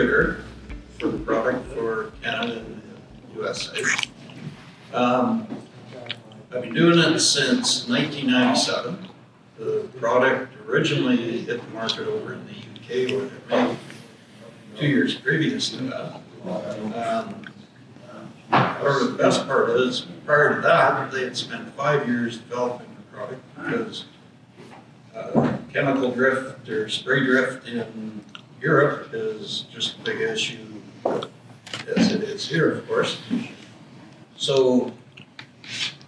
distributor for the product for Canada and the USA. I've been doing it since 1997. The product originally hit the market over in the UK, where it made 2 years previous to that. However, the best part is, prior to that, they had spent 5 years developing the product because chemical drift or spray drift in Europe is just a big issue, as it is here, of course. So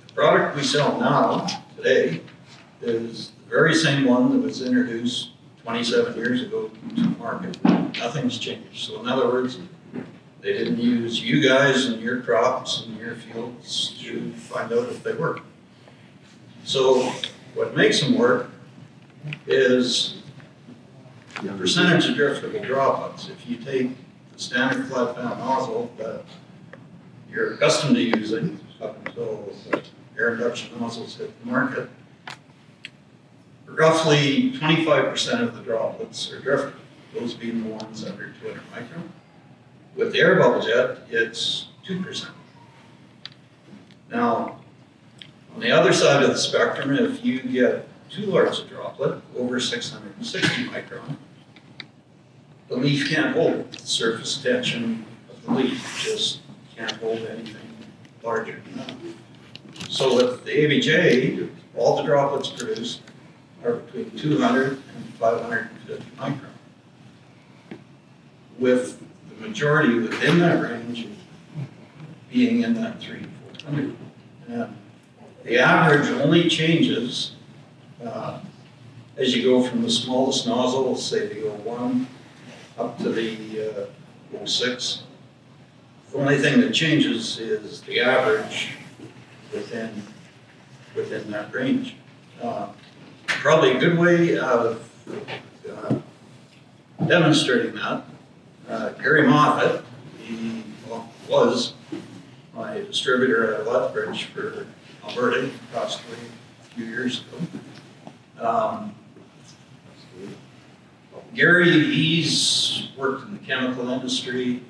the product we sell now, today, is the very same one that was introduced 27 years ago to the market. Nothing's changed. So in other words, they didn't use you guys and your crops and your fields to find out if they work. So what makes them work is the percentage of driftable droplets. If you take the standard flat fan nozzle that you're accustomed to using up until the air induction nozzles hit the market, roughly 25% of the droplets are driftable, those being the ones under 200 micron. With the Air Bubble Jet, it's 2%. Now, on the other side of the spectrum, if you get too large a droplet, over 660 micron, the leaf can't hold it. The surface tension of the leaf just can't hold anything larger than that. So with the ABJ, all the droplets produced are between 200 and 550 micron, with the majority within that range being in that 300 to 400. And the average only changes as you go from the smallest nozzle, say the 01, up to the 06. The only thing that changes is the average within that range. Probably a good way of demonstrating that, Gary Moffat, he was my distributor at Lethbridge for Alberta, passed away a few years ago. Gary, he's worked in the chemical industry,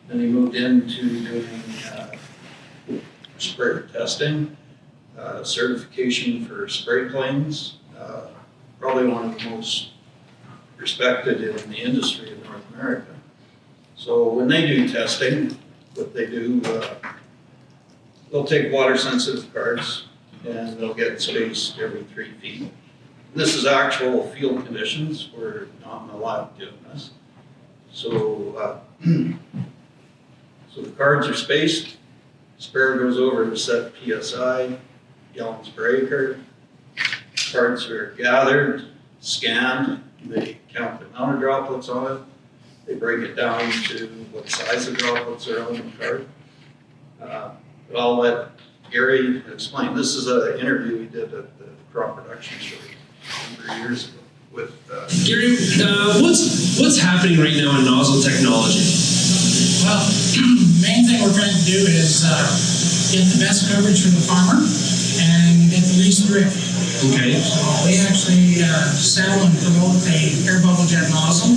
then he moved into doing spray testing, certification for spray planes, probably one of the most respected in the industry in North America. So when they do testing, what they do, they'll take water-sensitive cards and they'll get spaced every 3 feet. This is actual field conditions. We're not in the lab doing this. So, so the cards are spaced. Sprayer goes over to set PSI, gallons per acre. Cards are gathered, scanned. They count the amount of droplets on it. They break it down to what size of droplets are on the card. But I'll let Gary explain. This is an interview we did at the crop production show a number of years ago with Gary, what's happening right now in nozzle technology? Well, main thing we're trying to do is get the best coverage for the farmer and get the least drift. Okay. So we actually sell and promote the Air Bubble Jet Nozzle.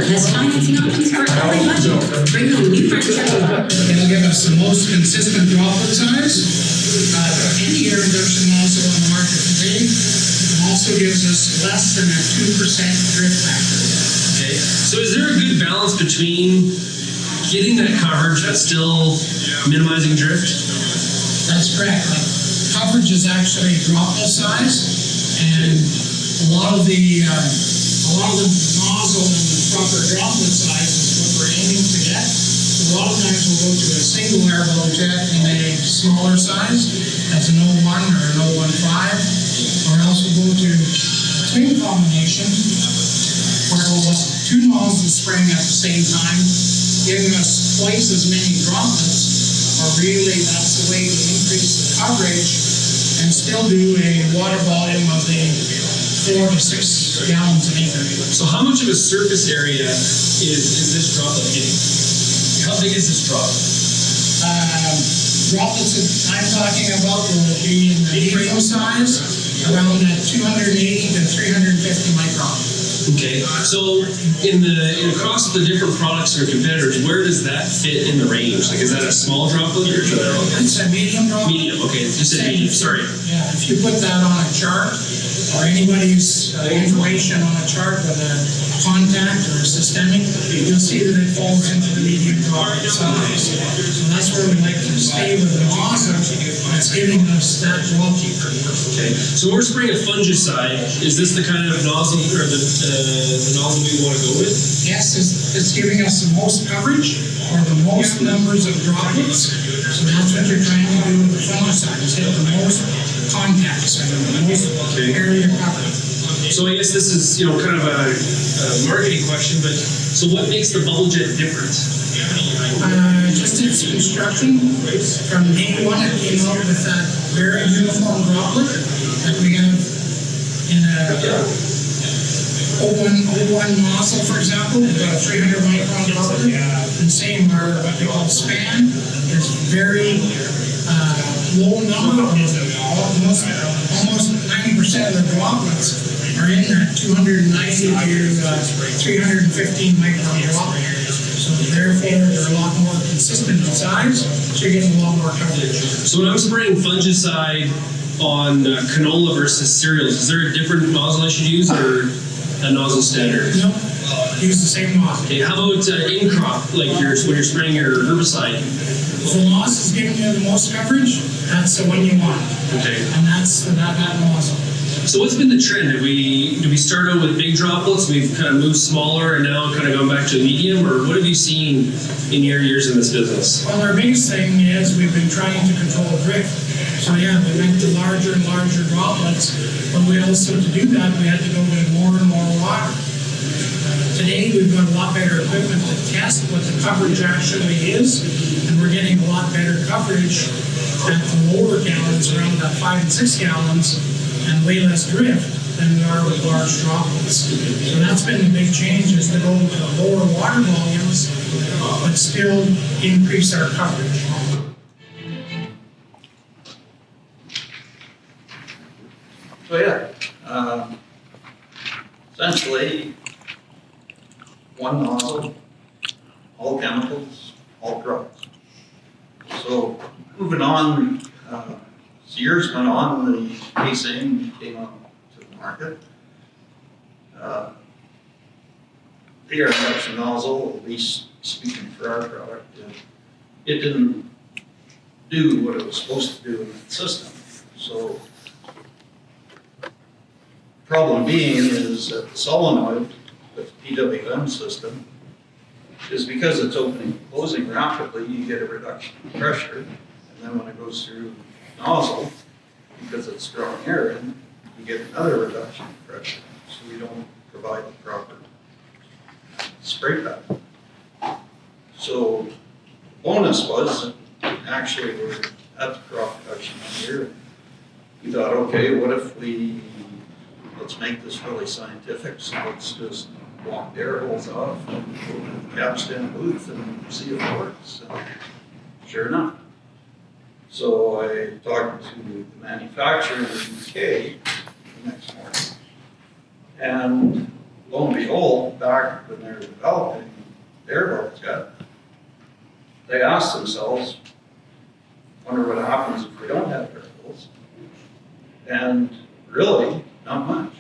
Has financing options for every budget. Bring home new furniture. It'll give us the most consistent droplet size. Any air induction nozzle on the market today. It also gives us less than a 2% drift factor. Okay. So is there a good balance between getting that coverage but still minimizing drift? That's correct. Like, coverage is actually droplet size, and a lot of the nozzle and the proper droplet size is what we're aiming to get. A lot of times we'll go to a single air bubble jet in a smaller size, as an 01 or an 015, or else we'll go to a twin combination, where we'll have 2 nozzles spraying at the same time, giving us twice as many droplets, or really that's the way to increase the coverage and still do a water volume of the 4 to 6 gallons an acre. So how much of a surface area is this droplet getting? How big is this droplet? Droplets that I'm talking about will be in the medium size, around that 280 to 350 micron. Okay, so across the different products or competitors, where does that fit in the range? Like, is that a small droplet or is that It's a medium droplet. medium? Okay, you said medium. Sorry. Yeah, if you put that on a chart, or anybody's information on a chart with a contact or a systemic, you'll see that it falls into the medium droplet size. So that's where we like to stay with the nozzle that's giving us that droplet. Okay, so when we're spraying a fungicide, is this the kind of nozzle or the nozzle we want to go with? Yes, it's giving us the most coverage or the most numbers of droplets. So that's what you're trying to do with the fungicide, is hit the most contacts and the most area covered. So I guess this is kind of a marketing question, but so what makes the Bubble Jet different? Just its construction. From day one, it came out with that very uniform droplet that we have in a O1 nozzle, for example. We've got a 300 micron droplet. And same, our what they call span is very low number. Almost 90% of the droplets are in that 290 to 315 micron droplet. So therefore, they're a lot more consistent in size, so you're getting a lot more coverage. So when I'm spraying fungicide on canola versus cereals, is there a different nozzle I should use or a nozzle standard? No, use the same nozzle. Okay, how about in crop, like when you're spraying your herbicide? If the nozzle is giving you the most coverage, that's the one you want. Okay. And that's that nozzle. So what's been the trend? Do we start out with big droplets, we've kind of moved smaller, and now kind of gone back to medium, or what have you seen in your years in this business? Well, our biggest thing is we've been trying to control drift. So yeah, we went to larger and larger droplets, but we also, to do that, we had to go to more and more water. Today, we've got a lot better equipment to test what the coverage actually is, and we're getting a lot better coverage at the lower gallons, around that 5 and 6 gallons, and way less drift than we are with large droplets. So that's been the big change, is to go to lower water volumes, but still increase our coverage. So yeah, essentially, one nozzle, all chemicals, all drugs. So moving on, as years went on, the casing came on to the market. The air induction nozzle, at least speaking for our product, it didn't do what it was supposed to do in that system. So problem being is that the solenoid with the PWM system is, because it's opening and closing rapidly, you get a reduction in pressure, and then when it goes through the nozzle, because it's drawing air in, you get another reduction in pressure, so you don't provide the proper spray pad. So the bonus was, actually we're at the crop production here, we thought, okay, what if let's make this really scientific, so let's just block the air holes off and go to the capstan booth and see if it works. And sure enough. So I talked to the manufacturer in the UK the next morning. And lo and behold, back when they were developing the Air Bubble Jet, they asked themselves, wonder what happens if we don't have air holes. And really, not much.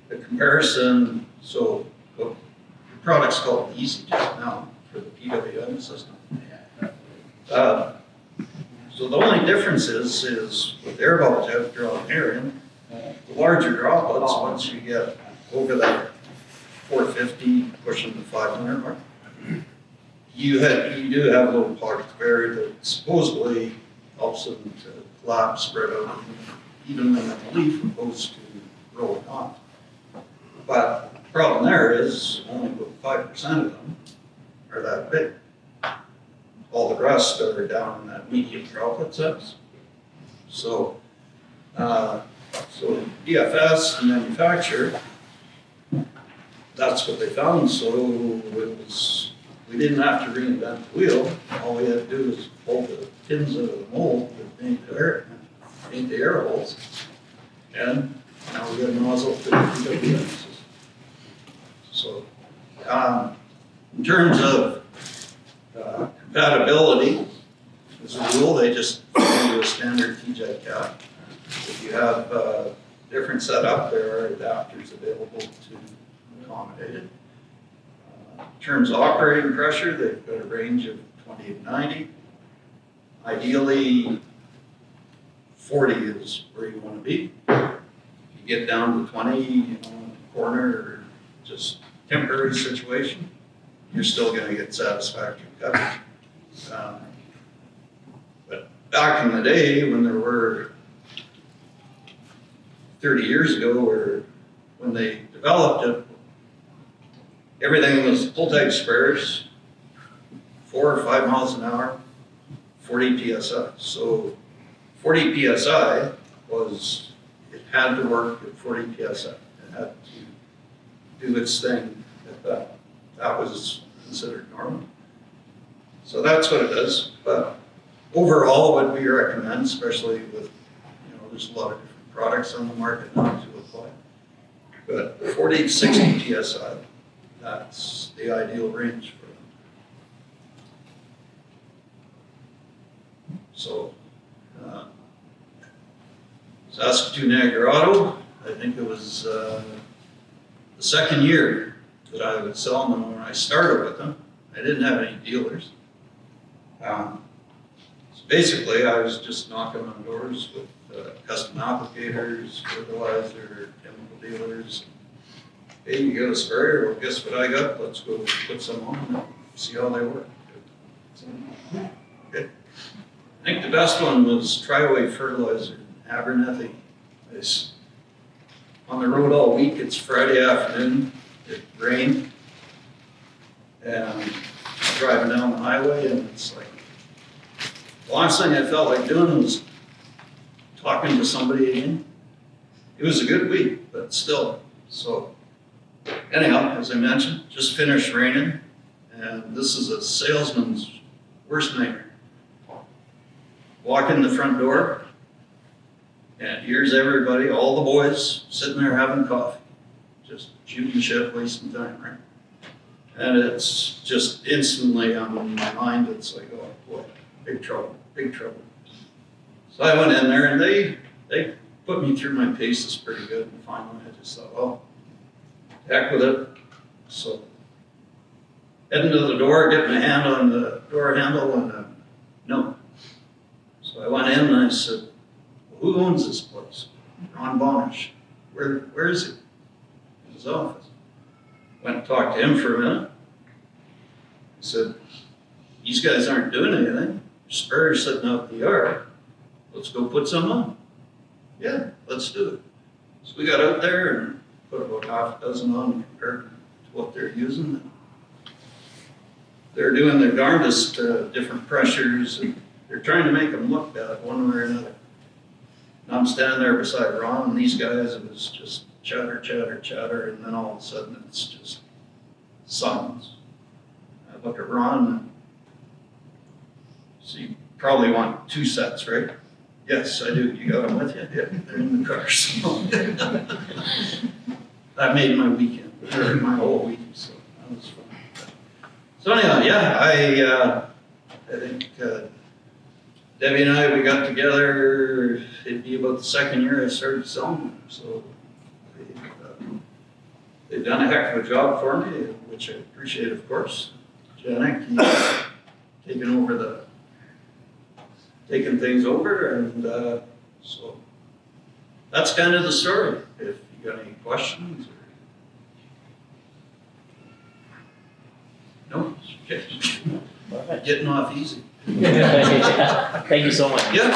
The comparison, so the product's called EasyJet now for the PWM system. So the only difference is with Air Bubble Jet drawing air in, the larger droplets, once you get over that 450, pushing the 500 mark, you do have a little particle barrier that supposedly helps them to collapse, spread out evenly in the leaf opposed to rolling on. But the problem there is only about 5% of them are that big. All the rest are down in that medium droplet size. So, DFS, the manufacturer, that's what they found. So we didn't have to reinvent the wheel. All we had to do was pull the pins out of the mold that paint the air holes, and now we got a nozzle for the PWM system. Compatibility is a rule, they just do a standard TJ cap. If you have different setup, there are adapters available to accommodate it. In terms of operating pressure, they've got a range of 20 to 90. Ideally, 40 is where you want to be. If you get down to 20, in the corner, or just temporary situation, you're still going to get satisfactory coverage. But back in the day, when there were 30 years ago, or when they developed it, everything was pull-type sprayers, 4 or 5 miles an hour, 40 psi. So 40 psi was, it had to work at 40 psi. It had to do its thing at that. That was considered normal. So that's what it does. But overall, what we recommend, especially with, there's a lot of different products on the market now to apply. But 40 to 60 psi, that's the ideal range for them. So, Saskatoon Agri-Auto, I think it was the second year that I would sell them. When I started with them, I didn't have any dealers. So basically, I was just knocking on doors with custom applicators, fertilizer, chemical dealers. Hey, you got a sprayer? Well, guess what I got? Let's go put some on and see how they work. Good. I think the best one was Triway Fertilizer in Abernethy. It's on the road all week. It's Friday afternoon. It rained. And I'm driving down the highway, and it's like, the last thing I felt like doing was talking to somebody again. It was a good week, but still. So anyhow, as I mentioned, just finished raining, and this is a salesman's worst nightmare. Walk in the front door, and here's everybody, all the boys, sitting there having coffee. Just shooting shit, wasting time, right? And it's just instantly on my mind, it's like, oh boy, big trouble, big trouble. So I went in there, and they put me through my paces pretty good, and finally I just thought, well, heck with it. So heading to the door, getting my hand on the door handle, and no. So I went in and I said, well, who owns this place? Ron Bonish. Where is he? In his office. Went and talked to him for a minute. He said, these guys aren't doing anything. Sprayer's sitting out in the yard. Let's go put some on. Yeah, let's do it. So we got out there and put about half a dozen on compared to what they're using. They're doing their darndest different pressures, and they're trying to make them look bad one way or another. And I'm standing there beside Ron, and these guys, it was just chatter, chatter, chatter, and then all of a sudden it's just silence. I look at Ron, and so you probably want 2 sets, right? Yes, I do. You got them with you? Yeah, they're in the car. So that made my weekend, or my whole week, so that was fun. So anyhow, yeah, I think Debbie and I, we got together, it'd be about the second year I started selling them, so they've done a heck of a job for me, which I appreciate, of course. Janek, he's taking things over, and so that's kind of the story. If you got any questions, or no, okay, getting off easy. Thank you so much. Yeah.